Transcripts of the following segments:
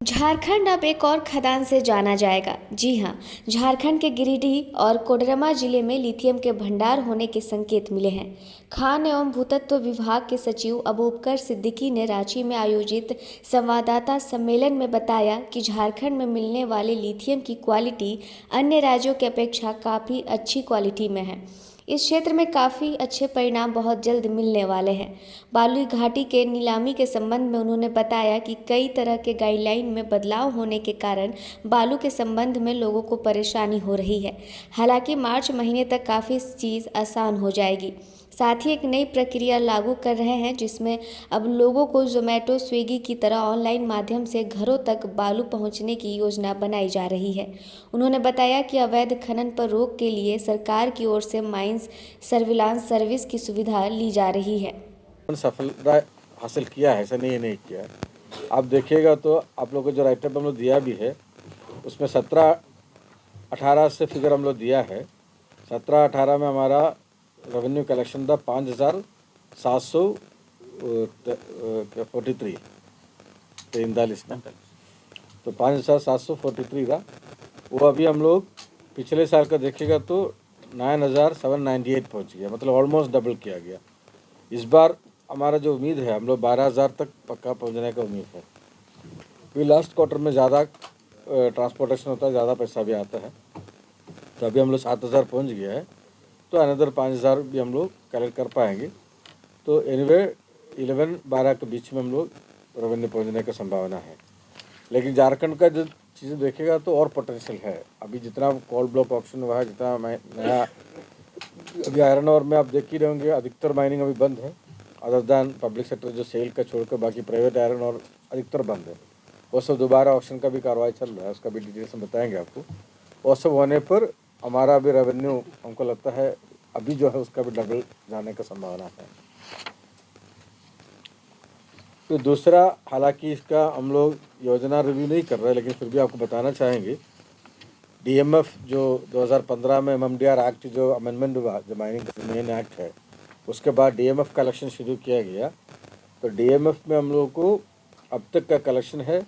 झारखंड अब एक और खदान से जाना जाएगा। जी हां, झारखंड के गिरिडीह और कोडरमा जिले में लिथियम के भंडार होने के संकेत मिले हैं। खान एवं भूतत्व विभाग के सचिव अबूबकर सिद्दीकी ने रांची में आयोजित संवाददाता सम्मेलन में बताया कि झारखंड में मिलने वाले लिथियम की क्वालिटी अन्य राज्यों की अपेक्षा काफ़ी अच्छी क्वालिटी में है। इस क्षेत्र में काफ़ी अच्छे परिणाम बहुत जल्द मिलने वाले हैं। बालुई घाटी के नीलामी के संबंध में उन्होंने बताया कि कई तरह के गाइडलाइन में बदलाव होने के कारण बालू के संबंध में लोगों को परेशानी हो रही है। हालांकि मार्च महीने तक काफ़ी चीज़ आसान हो जाएगी। साथ ही एक नई प्रक्रिया लागू कर रहे हैं जिसमें अब लोगों को जोमेटो स्विगी की तरह ऑनलाइन माध्यम से घरों तक बालू पहुंचने की योजना बनाई जा रही है। उन्होंने बताया कि अवैध खनन पर रोक के लिए सरकार की ओर से माइंस सर्विलांस सर्विस की सुविधा ली जा रही है। सफलता हासिल किया है, ऐसा नहीं किया है। आप देखिएगा तो आप लोगों को जो राइटअप हम लोग दिया भी है उसमें 17-18 से फिगर हम लोग दिया है। 17-18 में हमारा रेवेन्यू कलेक्शन था 5,743 ना, तो 5,743 था वो। अभी हम लोग पिछले साल का देखिएगा तो 9,798 पहुँच गया, मतलब ऑलमोस्ट डबल किया गया। इस बार हमारा जो उम्मीद है हम लोग 12,000 तक पक्का पहुंचने का उम्मीद है। क्योंकि लास्ट क्वार्टर में ज़्यादा ट्रांसपोर्टेशन होता है, ज़्यादा पैसा भी आता है, तो अभी हम लोग 7,000 पहुंच गया है, तो अनदर 5,000 भी हम लोग कलेक्ट कर पाएंगे। तो एनीवे 11-12 के बीच में हम लोग रेवेन्यू पहुंचने का संभावना है। लेकिन झारखंड का जो चीज़ें देखेगा तो और पोटेंशियल है। अभी जितना कोल ब्लॉक ऑप्शन हुआ है, जितना नया अभी आयरन और में आप देख ही रहेंगे, अधिकतर माइनिंग अभी बंद है। अदर दैन पब्लिक सेक्टर जो सेल का छोड़कर बाकी प्राइवेट आयरन और अधिकतर बंद है। वो सब दोबारा ऑप्शन का भी कार्रवाई चल रहा है, उसका भी डिटेल्स में बताएंगे आपको। वो सब होने पर हमारा भी रेवेन्यू हमको लगता है अभी जो है उसका भी डबल जाने का संभावना है। तो दूसरा, हालांकि इसका हम लोग योजना रिव्यू नहीं कर रहे, लेकिन फिर भी आपको बताना चाहेंगे, डीएमएफ जो 2015 में एमएमडीआर एक्ट जो अमेंडमेंट हुआ, जो माइनिंग मेन एक्ट है, उसके बाद डीएमएफ कलेक्शन शुरू किया गया। तो डीएमएफ में हम लोगों को अब तक का कलेक्शन है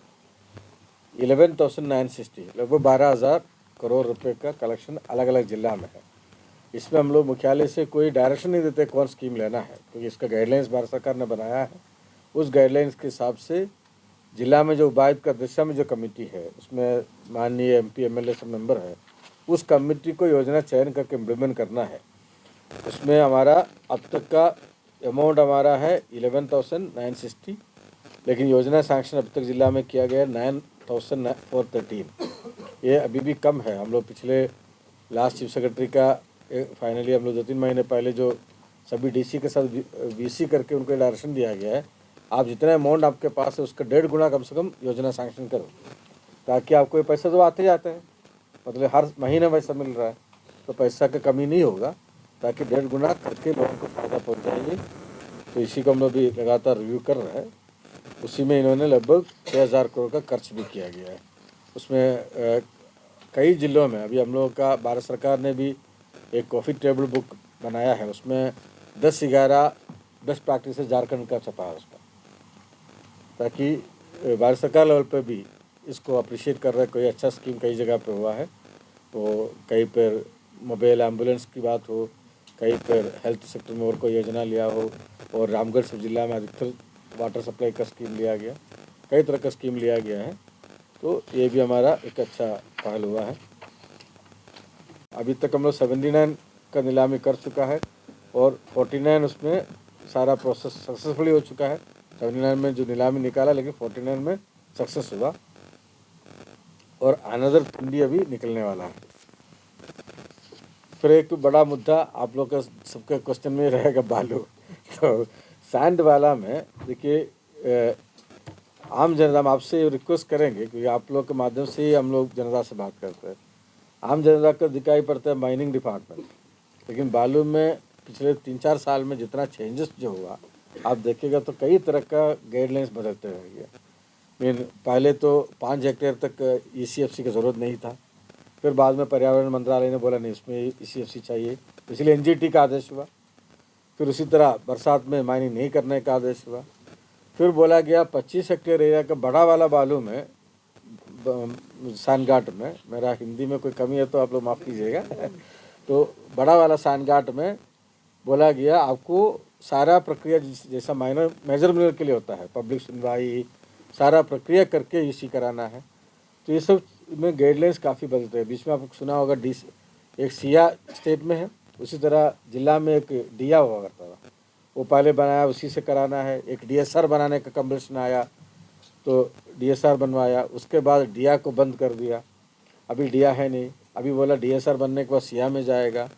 11,960, लगभग 12,000 करोड़ रुपए का कलेक्शन अलग अलग जिला में है। इसमें हम लोग मुख्यालय से कोई डायरेक्शन नहीं देते कौन स्कीम लेना है, क्योंकि इसका गाइडलाइंस भारत सरकार ने बनाया है। उस गाइडलाइंस के हिसाब से जिला में जो उपायुक्त का दिशा में जो कमेटी है, उसमें माननीय एमपी एमएलए सब मेंबर है, उस कमेटी को योजना चयन करके इम्प्लीमेंट करना है। उसमें हमारा अब तक का अमाउंट हमारा है 11,960, लेकिन योजना सैंक्शन अब तक जिला में किया गया 9,413। ये अभी भी कम है। हम लोग पिछले लास्ट चीफ सेक्रेटरी का फाइनली हम लोग 2-3 महीने पहले जो सभी डीसी के साथ वीसी करके उनको डायरेक्शन दिया गया है, आप जितना अमाउंट आपके पास है उसका 1.5 गुना कम से कम योजना सैंक्शन करो, ताकि आपको ये पैसा तो आते जाते हैं, मतलब हर महीने पैसा मिल रहा है, तो पैसा की कमी नहीं होगा, ताकि 1.5 गुना करके लोगों को फायदा पहुँचाएंगे। तो इसी को हम लोग भी लगातार रिव्यू कर रहे हैं। उसी में इन्होंने लगभग 6,000 करोड़ का खर्च भी किया गया है। उसमें कई जिलों में अभी हम लोगों का भारत सरकार ने भी एक कॉफ़ी टेबल बुक बनाया है, उसमें 10-11 बेस्ट प्रैक्टिस झारखंड का छपा है उसका, ताकि भारत सरकार लेवल पे भी इसको अप्रिशिएट कर रहे हैं। कोई अच्छा स्कीम कई जगह पे हुआ है, तो कहीं पर मोबाइल एम्बुलेंस की बात हो, कहीं पर हेल्थ सेक्टर में और कोई योजना लिया हो, और रामगढ़ सब जिला में अधिकतर वाटर सप्लाई का स्कीम लिया गया, कई तरह का स्कीम लिया गया है। तो ये भी हमारा एक अच्छा पहल हुआ है। अभी तक हम लोग 79 का नीलामी कर चुका है और 49 उसमें सारा प्रोसेस सक्सेसफुली हो चुका है। 79 में जो नीलामी निकाला, लेकिन 49 में सक्सेस हुआ, और अनदर पिंडी अभी निकलने वाला है। फिर एक बड़ा मुद्दा आप लोग का सबके क्वेश्चन में रहेगा बालू। तो सैंड वाला में देखिए, आम जनता, हम आपसे रिक्वेस्ट करेंगे, क्योंकि आप लोग के माध्यम से ही हम लोग जनता से बात करते हैं। आम जनता को दिखाई पड़ता है माइनिंग डिपार्टमेंट, लेकिन बालू में पिछले 3-4 साल में जितना चेंजेस जो हुआ, आप देखिएगा तो कई तरह का गाइडलाइंस बदलते रहेंगे। मीन पहले तो 5 हेक्टेयर तक ईसीएफसी की ज़रूरत नहीं था, फिर बाद में पर्यावरण मंत्रालय ने बोला नहीं, इसमें ईसीएफसी चाहिए, इसलिए एनजीटी का आदेश हुआ। फिर उसी तरह बरसात में माइनिंग नहीं करने का आदेश हुआ। फिर बोला गया 25 हेक्टेयर एरिया का बड़ा वाला बालू में सानघाट में, मेरा हिंदी में कोई कमी है तो आप लोग माफ़ कीजिएगा तो बड़ा वाला सानघाट में बोला गया आपको सारा प्रक्रिया जैसा माइनर मेजर मिनरल के लिए होता है, पब्लिक सुनवाई सारा प्रक्रिया करके इसी कराना है। तो ये सब में गाइडलाइंस काफ़ी बदलते हैं। बीच में आपको सुना होगा एक सिया स्टेट में है, उसी तरह जिला में एक डिया हुआ करता था, वो पहले बनाया उसी से कराना है। एक DSR बनाने का कम्पटीशन आया तो DSR बनवाया, उसके बाद डिया को बंद कर दिया, अभी डिया है नहीं, अभी बोला DSR बनने के बाद सिया में जाएगा।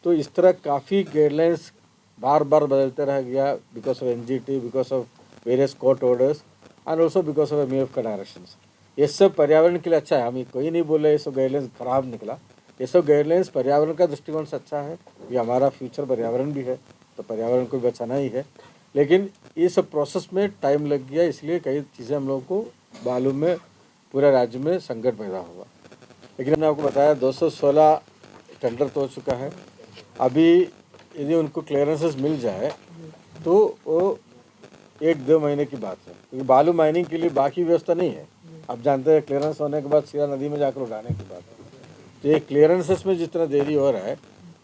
तो इस तरह काफ़ी गाइडलाइंस बार बार बदलते रह गया because of NGT, because of various court orders and also because of MUF का डायरेक्शंस। ये सब पर्यावरण के लिए अच्छा है, हम कोई नहीं बोले ये सब गाइडलाइंस खराब निकला, ये सब गाइडलाइंस पर्यावरण का दृष्टिकोण से अच्छा है। ये हमारा फ्यूचर पर्यावरण भी है तो पर्यावरण को भी बचाना ही है, लेकिन ये सब प्रोसेस में टाइम लग गया, इसलिए कई चीज़ें हम लोगों को मालूम में पूरे राज्य में संकट पैदा हुआ। लेकिन मैंने आपको बताया 216 टेंडर तो हो चुका है। अभी यदि उनको क्लियरेंसेस मिल जाए तो वो 1-2 महीने की बात है, क्योंकि बालू माइनिंग के लिए बाकी व्यवस्था नहीं है। आप जानते हैं क्लियरेंस होने के बाद सीधा नदी में जाकर उठाने की बात है। तो ये क्लियरेंसेस में जितना देरी हो रहा है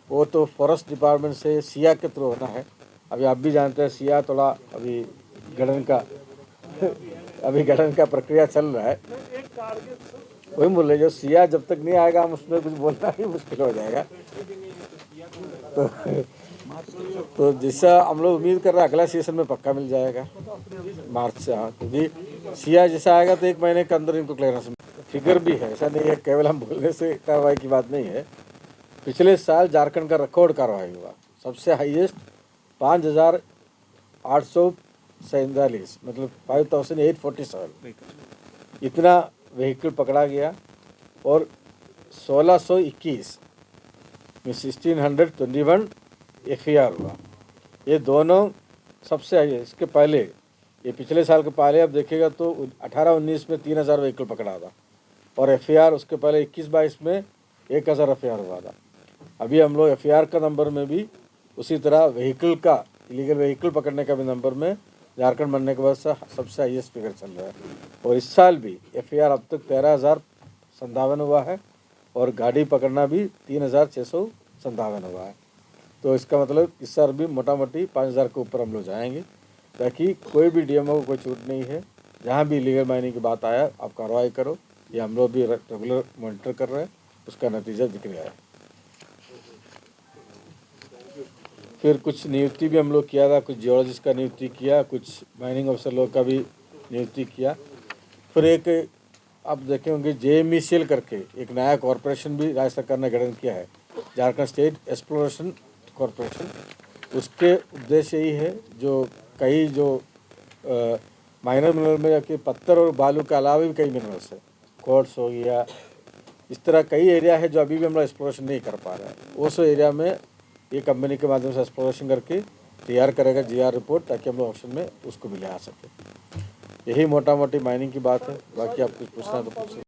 वो तो फॉरेस्ट डिपार्टमेंट से सिया के थ्रू होना है। अभी आप भी जानते हैं सिया थोड़ा अभी गठन का प्रक्रिया चल रहा है। वही बोल रहे जो सिया जब तक नहीं आएगा हम उसमें कुछ बोलना ही मुश्किल हो जाएगा। तो जैसा हम लोग उम्मीद कर रहे हैं अगला सेशन में पक्का मिल जाएगा मार्च से। हाँ, क्योंकि सिया जैसा आएगा तो 1 महीने के अंदर इनको क्लियरेंस फिगर भी है, ऐसा नहीं है केवल हम बोलने से कार्रवाई की बात नहीं है। पिछले साल झारखंड का रिकॉर्ड कार्रवाई हुआ, सबसे हाईएस्ट 5,847, मतलब 5,847 इतना व्हीकल पकड़ा गया और 1621 में 1621 FAR हुआ। ये दोनों सबसे हाई है। इसके पहले ये पिछले साल के पहले आप देखिएगा तो 18-19 में 3,000 व्हीकल पकड़ा था और FAR उसके पहले 21-22 में 1,000 FAR हुआ था। अभी हम लोग FAR का नंबर में भी उसी तरह व्हीकल का इलीगल व्हीकल पकड़ने का भी नंबर में झारखंड बनने के बाद सबसे हाईएस्ट फिगर चल रहा है। और इस साल भी FAR अब तक 13,057 हुआ है और गाड़ी पकड़ना भी 3,657 हुआ है। तो इसका मतलब इस साल भी मोटा मोटी 5,000 के ऊपर हम लोग जाएंगे, ताकि कोई भी DMO को कोई छूट नहीं है। जहाँ भी इलीगल माइनिंग की बात आया आप कार्रवाई करो, ये हम लोग भी रेगुलर मॉनिटर कर रहे हैं, उसका नतीजा दिख रहा है। फिर कुछ नियुक्ति भी हम लोग किया था, कुछ जियोलॉजिस्ट का नियुक्ति किया, कुछ माइनिंग अफसर लोग का भी नियुक्ति किया। फिर एक आप देखे होंगे JMECL करके एक नया कॉरपोरेशन भी राज्य सरकार ने गठन किया है, झारखंड स्टेट एक्सप्लोरेशन कॉरपोरेशन। उसके उद्देश्य यही है जो कई जो माइनर मिनरल में कि पत्थर और बालू के अलावा भी कई मिनरल्स है, क्वार्ट्ज हो गया, इस तरह कई एरिया है जो अभी भी हम लोग एक्सप्लोरेशन नहीं कर पा रहे हैं। उस एरिया में ये कंपनी के माध्यम से एक्सप्लोरेशन करके तैयार करेगा GR रिपोर्ट, ताकि हम लोग ऑप्शन में उसको भी ले आ सकें। यही मोटा मोटी माइनिंग की बात है। बाकी आप कुछ पूछना तो पूछ सकते हैं।